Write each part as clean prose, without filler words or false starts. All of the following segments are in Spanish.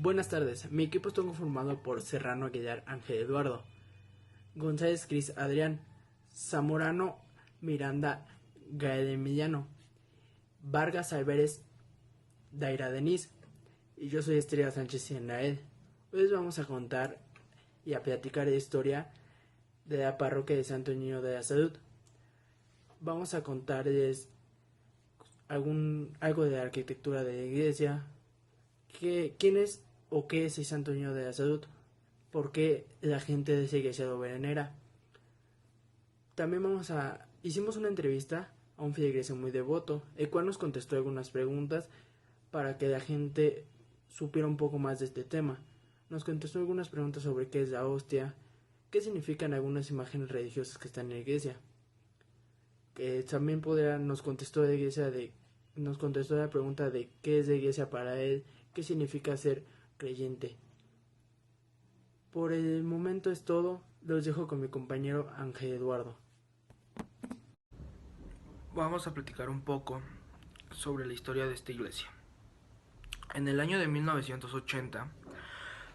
Buenas tardes, mi equipo está conformado por Serrano Aguilar Ángel Eduardo, González Cris Adrián, Zamorano Miranda Gael Emiliano, Vargas Álvarez Daira Denise y yo soy Estrella Sánchez Nael. Hoy les vamos a contar y a platicar de historia de la parroquia de Santo Niño de la Salud. Vamos a contarles algo de la arquitectura de la iglesia, quién es o qué es el Santo Niño de la Salud, por qué la gente de esa iglesia lo venera. También hicimos una entrevista a un feligresio muy devoto, el cual nos contestó algunas preguntas para que la gente supiera un poco más de este tema. Nos contestó algunas preguntas sobre qué es la hostia, qué significan algunas imágenes religiosas que están en la iglesia. También nos contestó la pregunta de qué es la iglesia para él, qué significa ser creyente. Por el momento es todo, los dejo con mi compañero Ángel Eduardo. Vamos a platicar un poco sobre la historia de esta iglesia. En el año de 1980,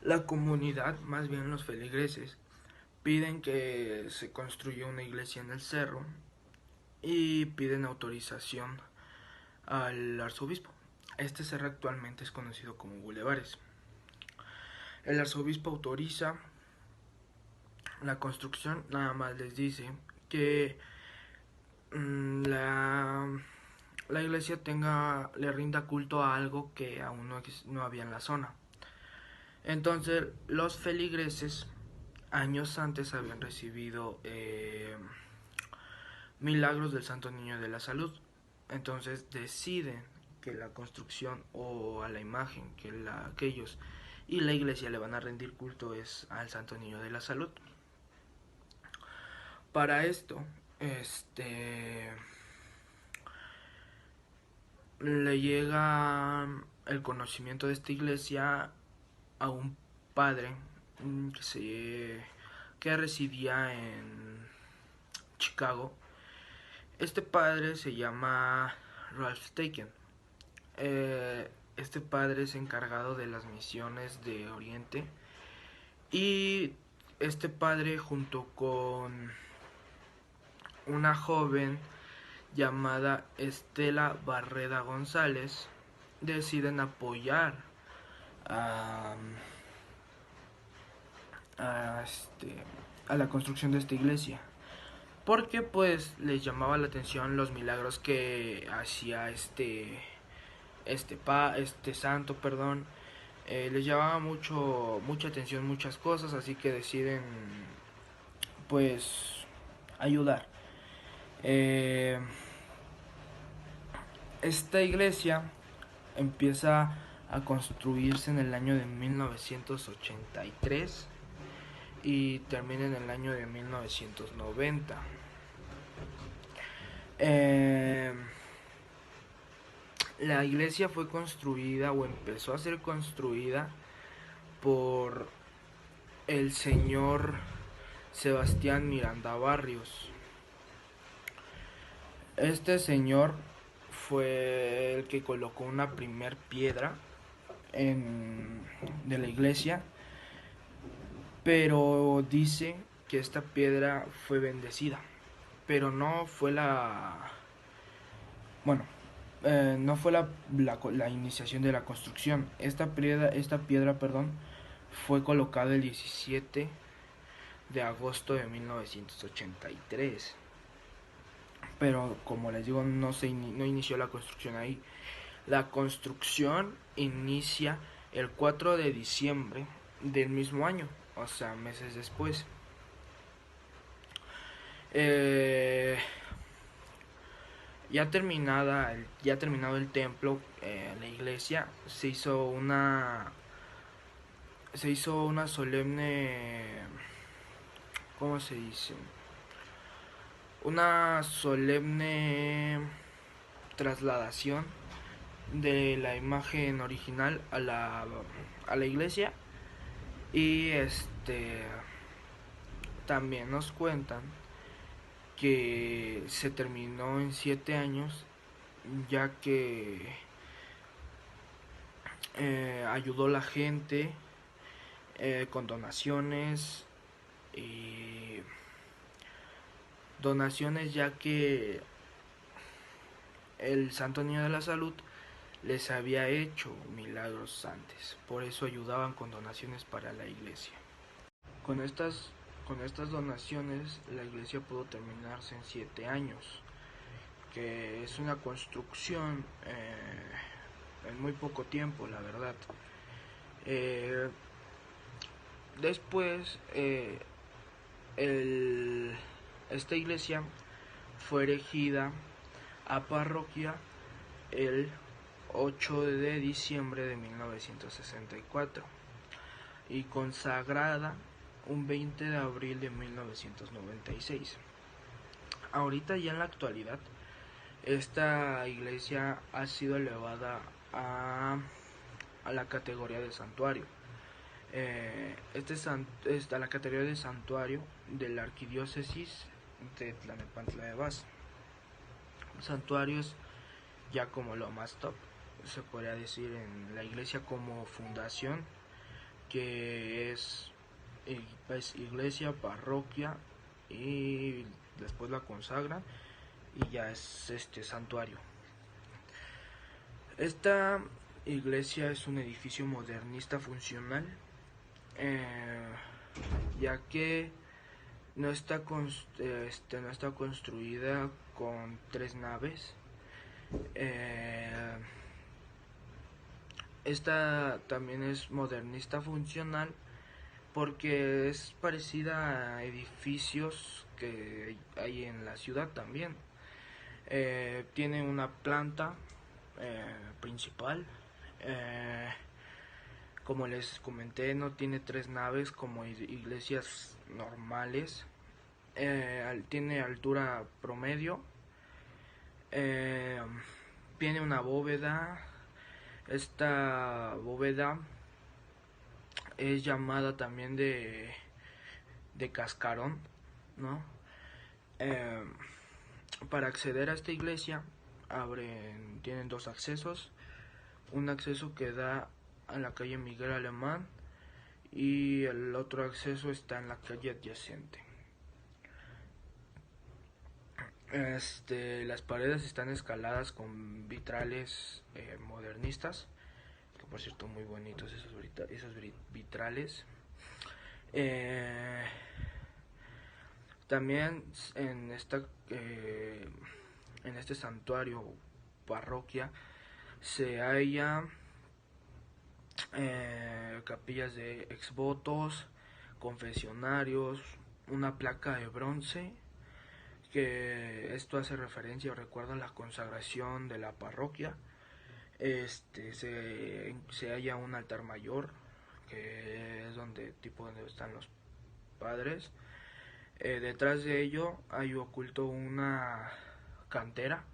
la comunidad, más bien los feligreses, piden que se construya una iglesia en el cerro y piden autorización al arzobispo. Este cerro actualmente es conocido como Bulevares. El arzobispo autoriza la construcción, nada más les dice que la iglesia le rinda culto a algo que aún no había en la zona. Entonces los feligreses años antes habían recibido milagros del Santo Niño de la Salud. Entonces deciden que la construcción o a la imagen que ellos y la iglesia le van a rendir culto es al Santo Niño de la Salud. Para esto, le llega el conocimiento de esta iglesia a un padre que residía en Chicago. Este padre se llama Ralph Steichen. Este padre es encargado de las misiones de Oriente y este padre junto con una joven llamada Estela Barreda González deciden apoyar a, a, a la construcción de esta iglesia, porque pues les llamaba la atención los milagros que hacía este santo, les llamaba mucha atención muchas cosas, así que deciden pues ayudar. Esta iglesia empieza a construirse en el año de 1983 y termina en el año de 1990. La iglesia fue construida o empezó a ser construida por el señor Sebastián Miranda Barrios. Este señor fue el que colocó una primer piedra de la iglesia, pero dice que esta piedra fue bendecida, pero no fue la iniciación de la construcción. Esta piedra fue colocada el 17 de agosto de 1983. Pero como les digo, no inició la construcción ahí. La construcción inicia el 4 de diciembre del mismo año, o sea, meses después. Ya terminado el templo, la iglesia, se hizo una solemne, ¿cómo se dice? Una solemne trasladación de la imagen original a la iglesia. Y también nos cuentan que se terminó en 7 años, ya que ayudó a la gente con donaciones y donaciones, ya que el Santo Niño de la Salud les había hecho milagros antes, por eso ayudaban con donaciones para la iglesia. Con estas donaciones la iglesia pudo terminarse en 7 años, que es una construcción en muy poco tiempo, la verdad. Después esta iglesia fue erigida a parroquia el 8 de diciembre de 1964 y consagrada un 20 de abril de 1996. Ahorita ya en la actualidad esta iglesia ha sido elevada a la categoría de santuario. A la categoría de santuario de la arquidiócesis de Tlalnepantla de Baz. Santuarios ya como lo más top, se podría decir, en la iglesia como fundación, que es iglesia, parroquia, y después la consagran y ya es santuario. Esta iglesia es un edificio modernista funcional, ya que no está construida con 3 naves. Esta también es modernista funcional porque es parecida a edificios que hay en la ciudad también. Tiene una planta principal. Como les comenté, no tiene 3 naves como iglesias normales. Tiene altura promedio. Tiene una bóveda. Esta bóveda es llamada también de cascarón, ¿no? Para acceder a esta iglesia tienen 2 accesos. Un acceso que da a la calle Miguel Alemán y el otro acceso está en la calle adyacente. Las paredes están escaladas con vitrales modernistas, que por cierto muy bonitos esos vitrales. También en este santuario parroquia se halla capillas de exvotos, confesionarios, una placa de bronce, que esto hace referencia o recuerda la consagración de la parroquia. Se halla un altar mayor, que es donde están los padres. Detrás de ello hay oculto una cantera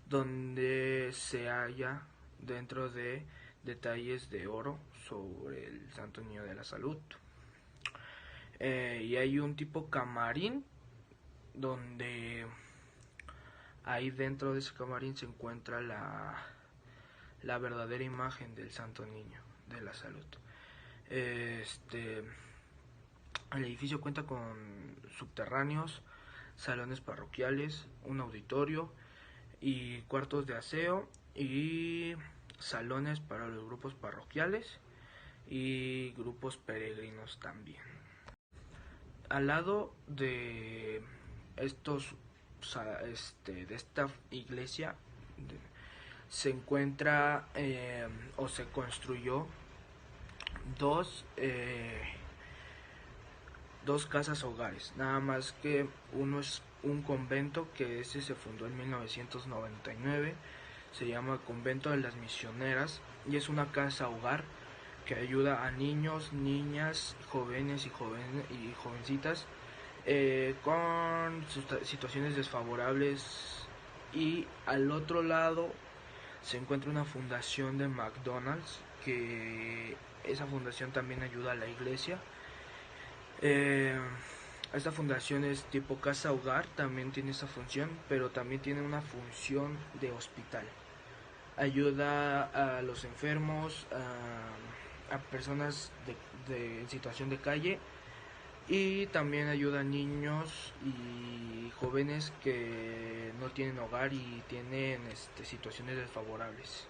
donde se halla dentro de detalles de oro sobre el Santo Niño de la Salud. Y hay un tipo camarín donde ahí dentro de ese camarín se encuentra la verdadera imagen del Santo Niño de la Salud. El edificio cuenta con subterráneos, salones parroquiales, un auditorio y cuartos de aseo y salones para los grupos parroquiales y grupos peregrinos también. Al lado de de esta iglesia se encuentra o se construyó dos casas hogares, nada más que uno es un convento, que ese se fundó en 1999, se llama Convento de las Misioneras y es una casa hogar que ayuda a niños, niñas, jóvenes y jovencitas con situaciones desfavorables. Y al otro lado se encuentra una fundación de McDonald's, que esa fundación también ayuda a la iglesia. Esta fundación es tipo casa hogar, también tiene esa función, pero también tiene una función de hospital. ayuda a los enfermos, a personas en situación de calle, y también ayuda a niños y jóvenes que no tienen hogar y tienen situaciones desfavorables.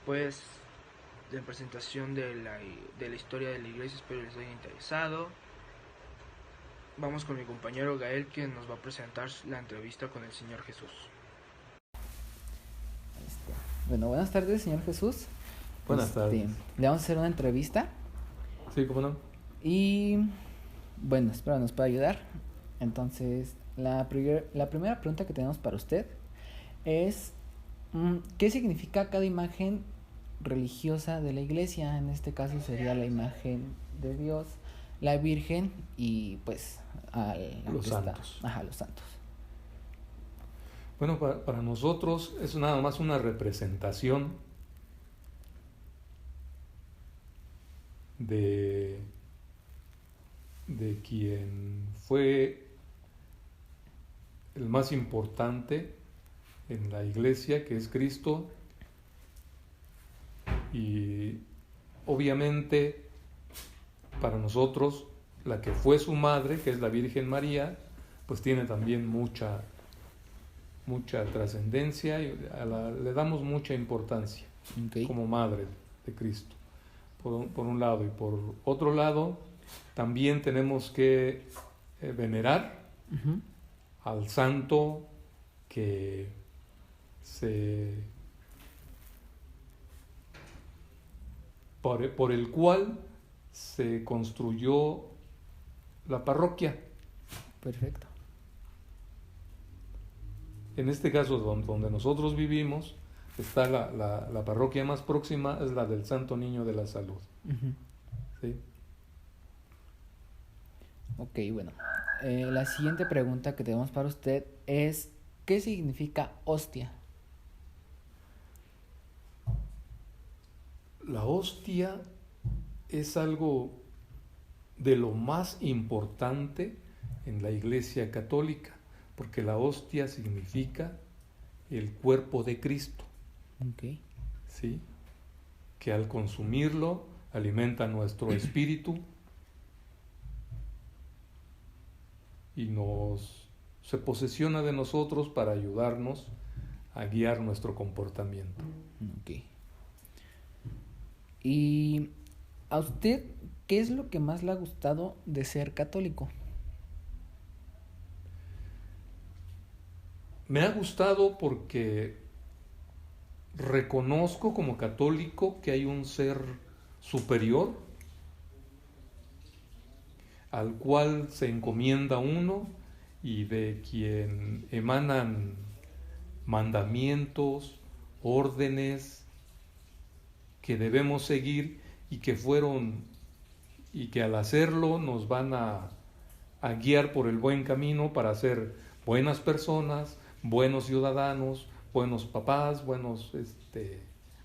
Pues la presentación de la historia de la iglesia, espero les haya interesado. Vamos con mi compañero Gael, quien nos va a presentar la entrevista con el Señor Jesús. Bueno, buenas tardes, Señor Jesús. Buenas tardes. Le vamos a hacer una entrevista. Sí, ¿cómo no? Y bueno, espero nos pueda ayudar. Entonces, la primera pregunta que tenemos para usted es: ¿qué significa cada imagen religiosa de la iglesia? En este caso sería la imagen de Dios, la Virgen y pues los santos. Los santos. Bueno, para nosotros es nada más una representación de quien fue el más importante en la iglesia, que es Cristo, y obviamente para nosotros la que fue su madre, que es la Virgen María, pues tiene también mucha trascendencia y le damos mucha importancia como madre de Cristo, por un lado. Y por otro lado, también tenemos que venerar al santo que por el cual se construyó la parroquia. Perfecto. En este caso, donde nosotros vivimos, está la parroquia más próxima, es la del Santo Niño de la Salud. ¿Sí? Ok, bueno. La siguiente pregunta que tenemos para usted es: ¿qué significa hostia? La hostia es algo de lo más importante en la Iglesia Católica, porque la hostia significa el cuerpo de Cristo. Okay. ¿Sí? Que al consumirlo alimenta nuestro espíritu y se posesiona de nosotros para ayudarnos a guiar nuestro comportamiento. Okay. ¿Y a usted qué es lo que más le ha gustado de ser católico? Me ha gustado porque reconozco como católico que hay un ser superior al cual se encomienda uno y de quien emanan mandamientos, órdenes que debemos seguir y que al hacerlo nos van a guiar por el buen camino para ser buenas personas, buenos ciudadanos, buenos papás, buenos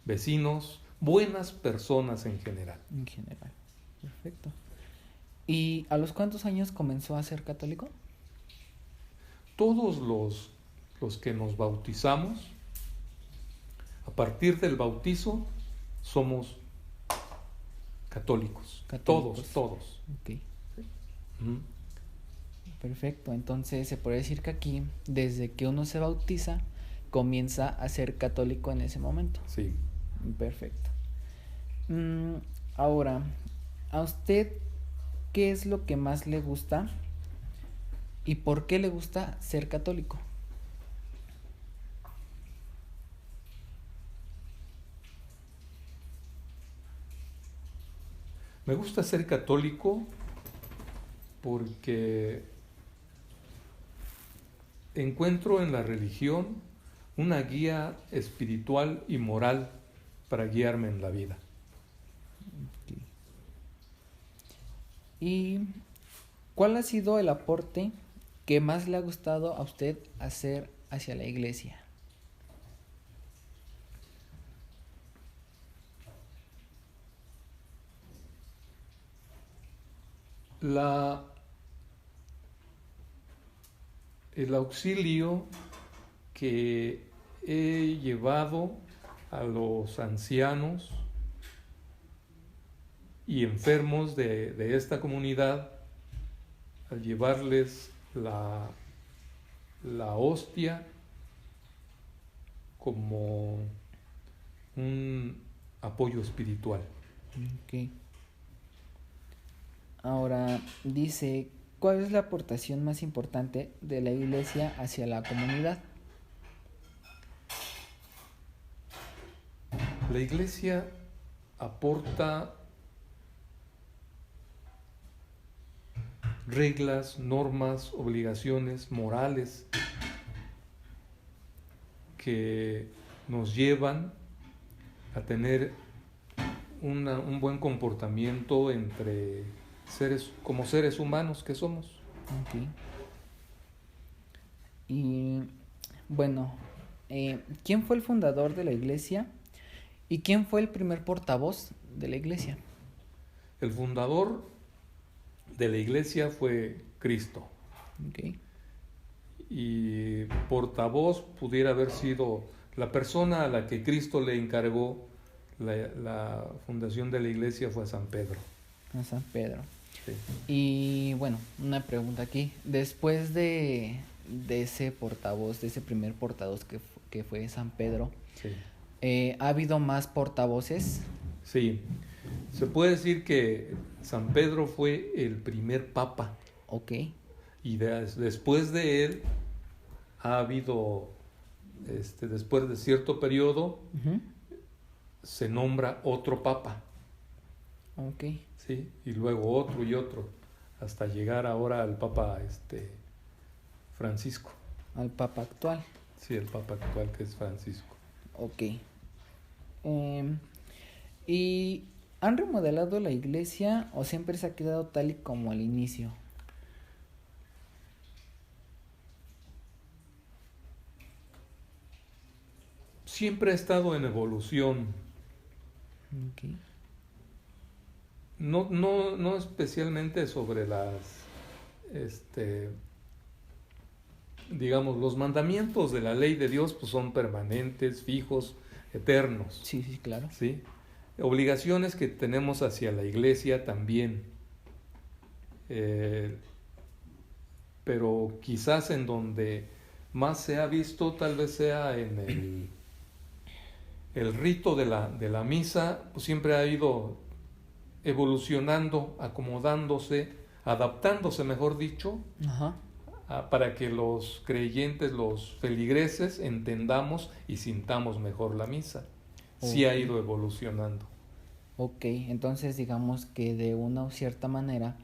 vecinos, buenas personas en general. En general, perfecto. ¿Y a los cuántos años comenzó a ser católico? Todos los que nos bautizamos, a partir del bautizo, somos católicos. Todos. Okay. Perfecto, entonces se puede decir que aquí, desde que uno se bautiza, comienza a ser católico en ese momento. Sí. Perfecto. Ahora, ¿a usted qué es lo que más le gusta y por qué le gusta ser católico? Me gusta ser católico porque encuentro en la religión una guía espiritual y moral para guiarme en la vida. Okay. ¿Y cuál ha sido el aporte que más le ha gustado a usted hacer hacia la iglesia? El auxilio que he llevado a los ancianos y enfermos de esta comunidad, al llevarles la hostia como un apoyo espiritual. Ok. Ahora dice, ¿cuál es la aportación más importante de la iglesia hacia la comunidad? La iglesia aporta reglas, normas, obligaciones morales que nos llevan a tener un buen comportamiento entre como seres humanos que somos. Okay. Y bueno, ¿quién fue el fundador de la iglesia y quién fue el primer portavoz de la iglesia? El fundador de la iglesia fue Cristo. Okay. Y portavoz pudiera haber sido la persona a la que Cristo le encargó la fundación de la iglesia, fue a San Pedro. A San Pedro. Sí. Y bueno, una pregunta aquí. Después de ese portavoz, de ese primer portavoz que fue San Pedro, Sí. ¿Ha habido más portavoces? Sí. Se puede decir que San Pedro fue el primer papa. Ok. Y después de él ha habido, después de cierto periodo, Uh-huh. se nombra otro papa. Ok. ¿Sí? Y luego otro y otro, hasta llegar ahora al papa Francisco. Al papa actual. Sí, el papa actual, que es Francisco. Ok. ¿Y han remodelado la iglesia o siempre se ha quedado tal y como al inicio? Siempre ha estado en evolución. Ok. No especialmente sobre digamos, los mandamientos de la ley de Dios, pues son permanentes, fijos, eternos. Sí, sí, claro. ¿Sí? Obligaciones que tenemos hacia la iglesia también. Pero quizás en donde más se ha visto, tal vez sea en el rito de la misa, pues siempre ha ido evolucionando, acomodándose, adaptándose, mejor dicho, Ajá. para que los creyentes, los feligreses, entendamos y sintamos mejor la misa. Sí ha ido evolucionando. Ok, entonces digamos que de una o cierta manera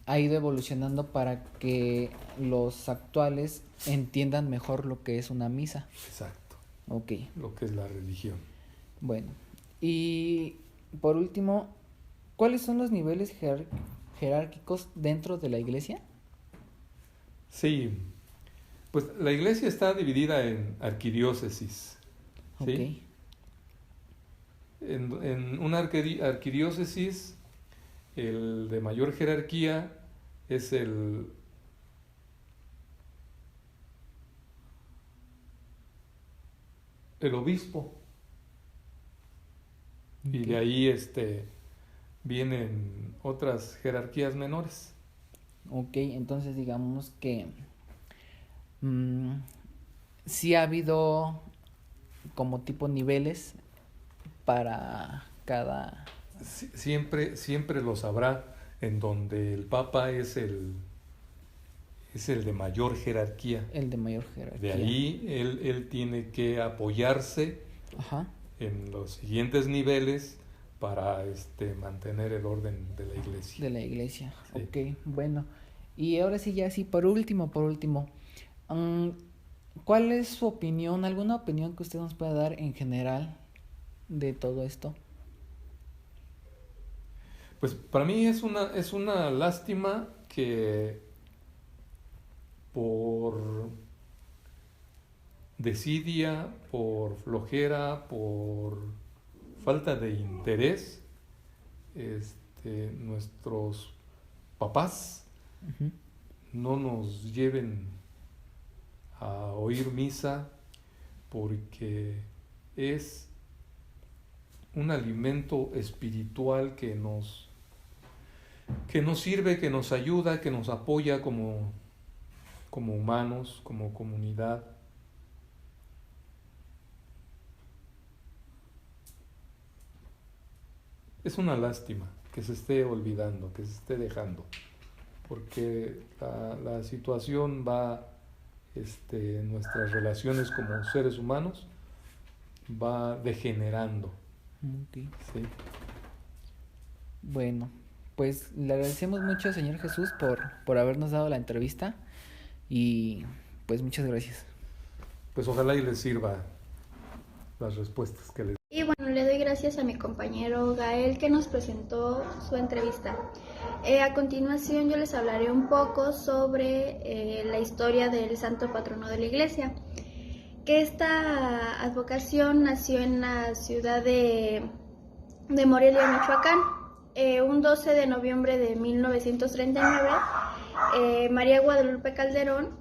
ha ido evolucionando para que los actuales entiendan mejor lo que es una misa. Exacto. Ok, Lo que es la religión. bueno. Y por último, ¿cuáles son los niveles jerárquicos dentro de la iglesia? Sí, pues la iglesia está dividida en arquidiócesis. ¿Sí? Ok. En una arquidiócesis, el de mayor jerarquía es el obispo. Y de ahí vienen otras jerarquías menores. Ok, entonces digamos que sí ha habido como tipo niveles para cada... Siempre los habrá, en donde el papa es el de mayor jerarquía. El de mayor jerarquía. De ahí él tiene que apoyarse Ajá. en los siguientes niveles para mantener el orden de la iglesia. De la iglesia. Sí. Ok, bueno. Y ahora sí, ya sí, por último, ¿cuál es su opinión, alguna opinión que usted nos pueda dar en general de todo esto? Pues para mí es una lástima que por desidia, por flojera, por falta de interés, nuestros papás Uh-huh. no nos lleven a oír misa porque es un alimento espiritual que nos sirve, que nos ayuda, que nos apoya como humanos, como comunidad. Es una lástima que se esté olvidando, que se esté dejando, porque la situación va, nuestras relaciones como seres humanos va degenerando. Okay. Sí. Bueno, pues le agradecemos mucho, Señor Jesús, por habernos dado la entrevista y pues muchas gracias. Pues ojalá y les sirva las respuestas que les... Y bueno, le doy gracias a mi compañero Gael que nos presentó su entrevista. A continuación yo les hablaré un poco sobre la historia del santo patrono de la iglesia, que esta advocación nació en la ciudad de Morelia, Michoacán. Un 12 de noviembre de 1939, María Guadalupe Calderón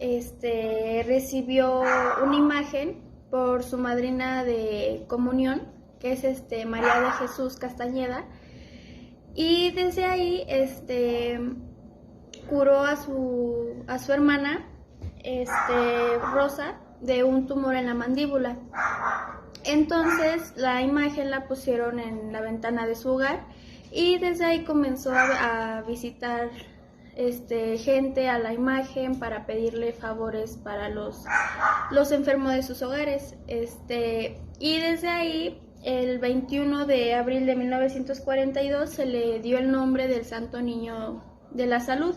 recibió una imagen por su madrina de comunión, que es María de Jesús Castañeda, y desde ahí curó a su hermana Rosa de un tumor en la mandíbula. Entonces la imagen la pusieron en la ventana de su hogar y desde ahí comenzó a visitar gente a la imagen para pedirle favores para los enfermos de sus hogares. Y desde ahí, el 21 de abril de 1942, se le dio el nombre del Santo Niño de la Salud.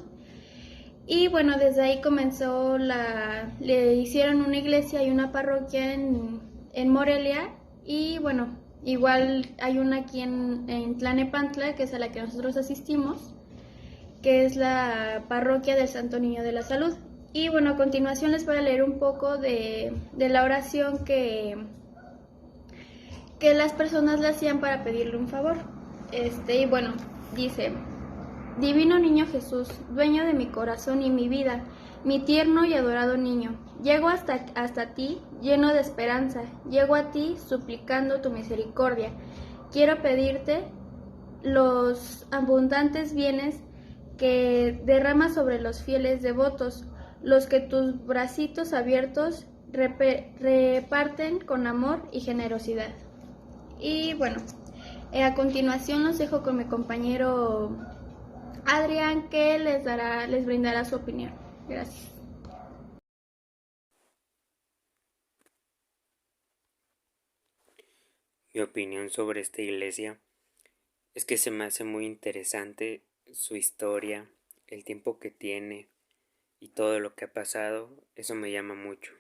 Y bueno, desde ahí comenzó le hicieron una iglesia y una parroquia en Morelia, y bueno, igual hay una aquí en Tlanepantla, que es a la que nosotros asistimos, que es la parroquia del Santo Niño de la Salud. Y bueno, a continuación les voy a leer un poco de la oración que las personas le hacían para pedirle un favor. Y bueno, dice: Divino Niño Jesús, dueño de mi corazón y mi vida, mi tierno y adorado niño, llego hasta ti lleno de esperanza, llego a ti suplicando tu misericordia. Quiero pedirte los abundantes bienes que derramas sobre los fieles devotos, los que tus bracitos abiertos reparten con amor y generosidad. Y bueno, a continuación los dejo con mi compañero Adrián, que les brindará su opinión. Gracias. Mi opinión sobre esta iglesia es que se me hace muy interesante su historia, el tiempo que tiene y todo lo que ha pasado. Eso me llama mucho.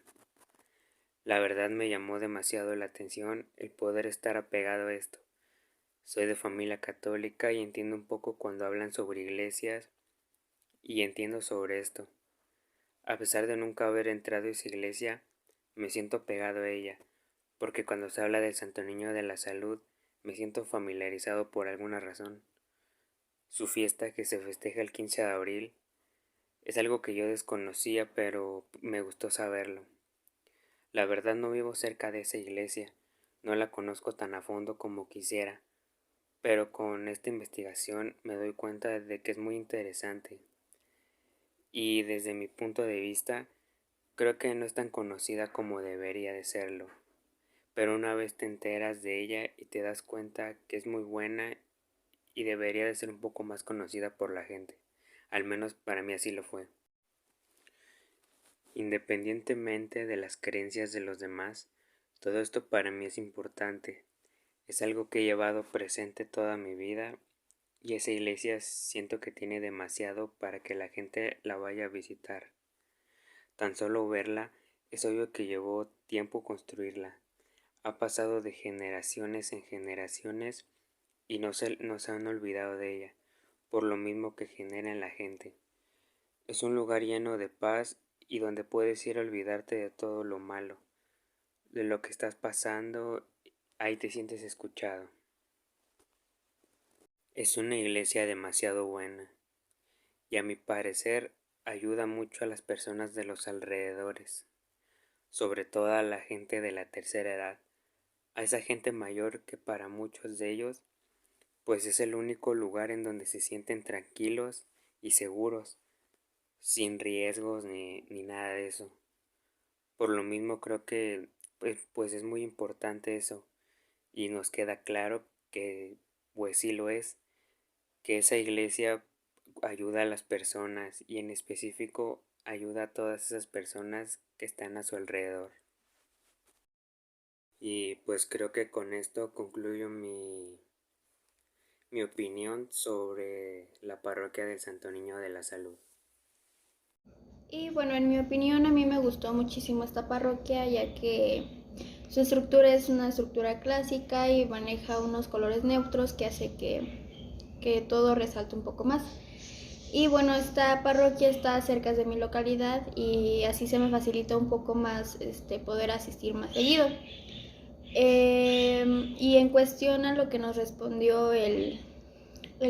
La verdad me llamó demasiado la atención el poder estar apegado a esto. Soy de familia católica y entiendo un poco cuando hablan sobre iglesias y entiendo sobre esto. A pesar de nunca haber entrado a esa iglesia, me siento pegado a ella, porque cuando se habla del Santo Niño de la Salud, me siento familiarizado por alguna razón. Su fiesta, que se festeja el 15 de abril, es algo que yo desconocía, pero me gustó saberlo. La verdad no vivo cerca de esa iglesia, no la conozco tan a fondo como quisiera, pero con esta investigación me doy cuenta de que es muy interesante. Y desde mi punto de vista, creo que no es tan conocida como debería de serlo. Pero una vez te enteras de ella y te das cuenta que es muy buena y debería de ser un poco más conocida por la gente. Al menos para mí así lo fue. Independientemente de las creencias de los demás, todo esto para mí es importante. Es algo que he llevado presente toda mi vida y esa iglesia siento que tiene demasiado para que la gente la vaya a visitar. Tan solo verla es obvio que llevó tiempo construirla. Ha pasado de generaciones en generaciones y no se han olvidado de ella, por lo mismo que genera en la gente. Es un lugar lleno de paz y donde puedes ir a olvidarte de todo lo malo, de lo que estás pasando, ahí te sientes escuchado. Es una iglesia demasiado buena y a mi parecer ayuda mucho a las personas de los alrededores, sobre todo a la gente de la tercera edad, a esa gente mayor que para muchos de ellos pues es el único lugar en donde se sienten tranquilos y seguros, sin riesgos ni nada de eso. Por lo mismo creo que pues es muy importante eso y nos queda claro que pues sí lo es, que esa iglesia ayuda a las personas y en específico ayuda a todas esas personas que están a su alrededor. Y pues creo que con esto concluyo mi opinión sobre la parroquia del Santo Niño de la Salud. Y bueno, en mi opinión a mí me gustó muchísimo esta parroquia ya que su estructura es una estructura clásica y maneja unos colores neutros que hace que todo resalte un poco más. Y bueno, esta parroquia está cerca de mi localidad y así se me facilita un poco más poder asistir más seguido. Y en cuestión a lo que nos respondió el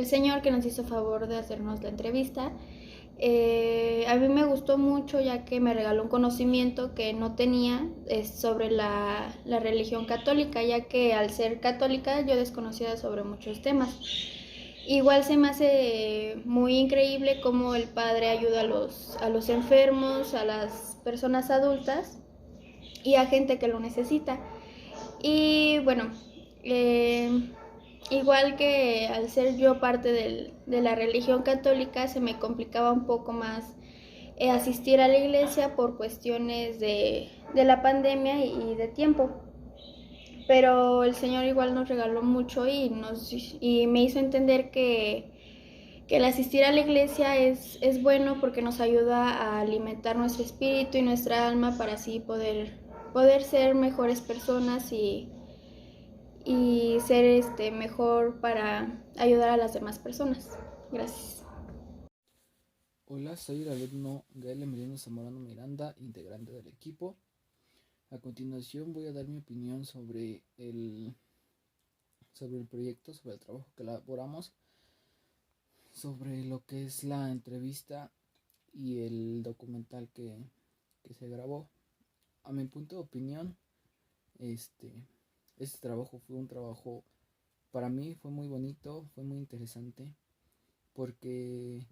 señor que nos hizo favor de hacernos la entrevista, a mí me gustó mucho ya que me regaló un conocimiento que no tenía sobre la religión católica, ya que al ser católica yo desconocía sobre muchos temas. Igual se me hace muy increíble cómo el padre ayuda a los enfermos, a las personas adultas y a gente que lo necesita. Y bueno, igual que al ser yo parte de la religión católica se me complicaba un poco más asistir a la iglesia por cuestiones de la pandemia y de tiempo. Pero el Señor igual nos regaló mucho y me hizo entender que el asistir a la iglesia es bueno porque nos ayuda a alimentar nuestro espíritu y nuestra alma para así poder ser mejores personas y ser mejor para ayudar a las demás personas. Gracias. Hola, soy el alumno Gael Emiliano Zamorano Miranda, integrante del equipo. A continuación voy a dar mi opinión sobre el proyecto, sobre el trabajo que elaboramos, sobre lo que es la entrevista y el documental que se grabó. A mi punto de opinión, este trabajo fue un trabajo, para mí fue muy bonito, fue muy interesante, porque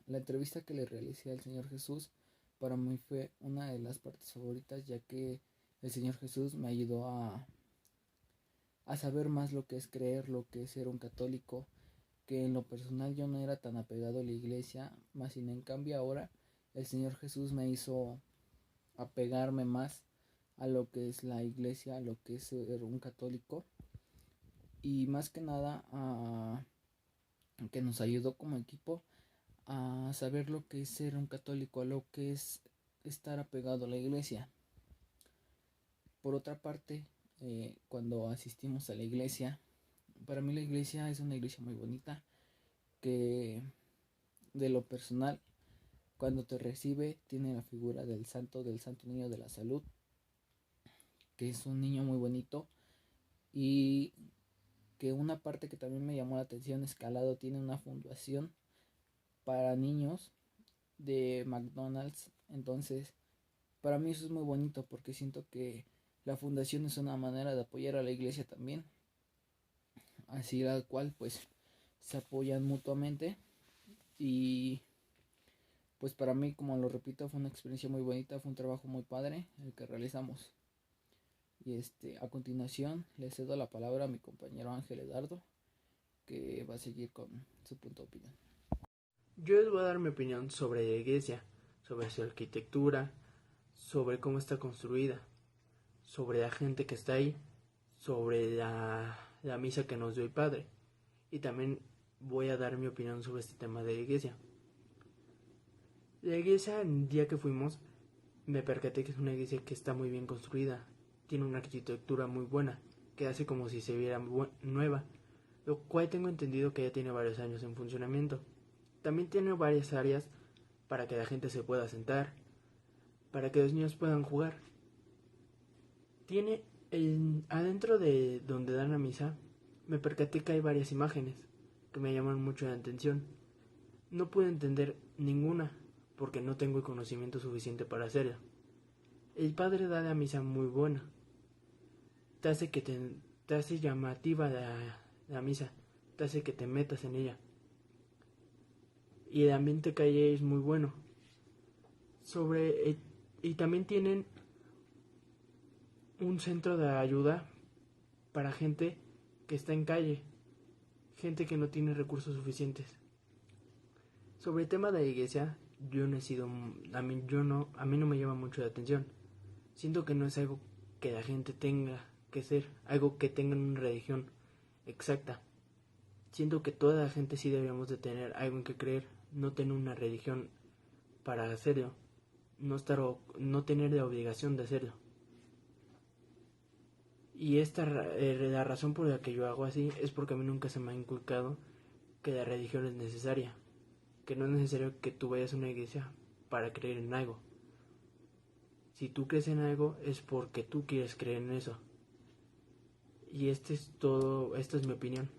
la entrevista que le realicé al Señor Jesús para mí fue una de las partes favoritas, ya que el Señor Jesús me ayudó a saber más lo que es creer, lo que es ser un católico, que en lo personal yo no era tan apegado a la iglesia, más sin en cambio ahora el Señor Jesús me hizo apegarme más a lo que es la iglesia, a lo que es ser un católico, y más que nada que nos ayudó como equipo a saber lo que es ser un católico, a lo que es estar apegado a la iglesia. Por otra parte, cuando asistimos a la iglesia, para mí la iglesia es una iglesia muy bonita, que de lo personal, cuando te recibe, tiene la figura del Santo Niño de la Salud, que es un niño muy bonito, y que una parte que también me llamó la atención es que al lado tiene una fundación para niños de McDonald's. Entonces para mí eso es muy bonito, porque siento que la fundación es una manera de apoyar a la iglesia también, así la cual pues se apoyan mutuamente. Y pues para mí, como lo repito, fue una experiencia muy bonita, fue un trabajo muy padre el que realizamos. Y a continuación le cedo la palabra a mi compañero Ángel Edardo, que va a seguir con su punto de opinión. Yo les voy a dar mi opinión sobre la iglesia, sobre su arquitectura, sobre cómo está construida, sobre la gente que está ahí, sobre la misa que nos dio el Padre. Y también voy a dar mi opinión sobre este tema de la iglesia. La iglesia, el día que fuimos, me percaté que es una iglesia que está muy bien construida. Tiene una arquitectura muy buena, que hace como si se viera nueva, lo cual tengo entendido que ya tiene varios años en funcionamiento. También tiene varias áreas para que la gente se pueda sentar, para que los niños puedan jugar. Tiene adentro de donde dan la misa, me percaté que hay varias imágenes que me llaman mucho la atención. No pude entender ninguna porque no tengo el conocimiento suficiente para hacerla. El padre da la misa muy buena. te hace te hace llamativa la misa, te hace que te metas en ella. Y el ambiente calle es muy bueno. Y también tienen un centro de ayuda para gente que está en calle, gente que no tiene recursos suficientes. Sobre el tema de la iglesia, yo no he sido, a mí no me llama mucho la atención. Siento que no es algo que la gente tenga que ser, algo que tenga una religión exacta. Siento que toda la gente sí deberíamos de tener algo en que creer, no tener una religión para hacerlo, no tener la obligación de hacerlo. Y la razón por la que yo hago así es porque a mí nunca se me ha inculcado que la religión es necesaria, que no es necesario que tú vayas a una iglesia para creer en algo. Si tú crees en algo es porque tú quieres creer en eso. Y esto es mi opinión.